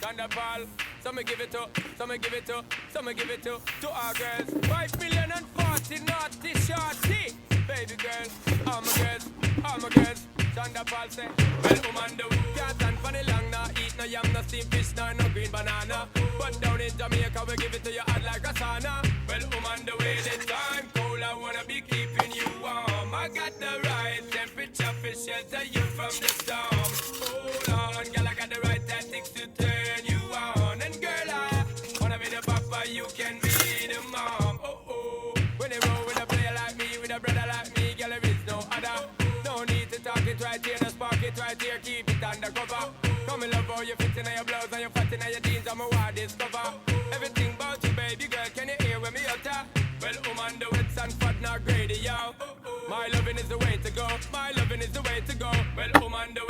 Thunderball. Some me give it to, some me give it to, some me give it to our girls. 5,040,000 naughty shorty. Baby girls, all my girls. Thunderball say, well, woman, the can't stand for the long, nah. Eat no yam, no steamed fish, no green banana. But down in Jamaica, we give it to you hot like a sauna. Well, woman, the way the time cold, I wanna be keeping you warm. I got the right temperature for shelter you from the storm. Hold on, girl, I got the right tactics to turn you on. And girl, I wanna be the papa, you can be the mom. Oh, oh. When they roll with a player like me, with a brother like me, girl, there is no other. No need to talk it right here, no spark it right here, keep it undercover. Come in love how you fit in your blouse and you fat in your jeans, I'm a wild discover. Everything about you, baby girl, can you hear when me utter? Well, woman, the wet and fat, not greedy, yo. My loving is the way to go, my loving is the way to go. Well, woman, the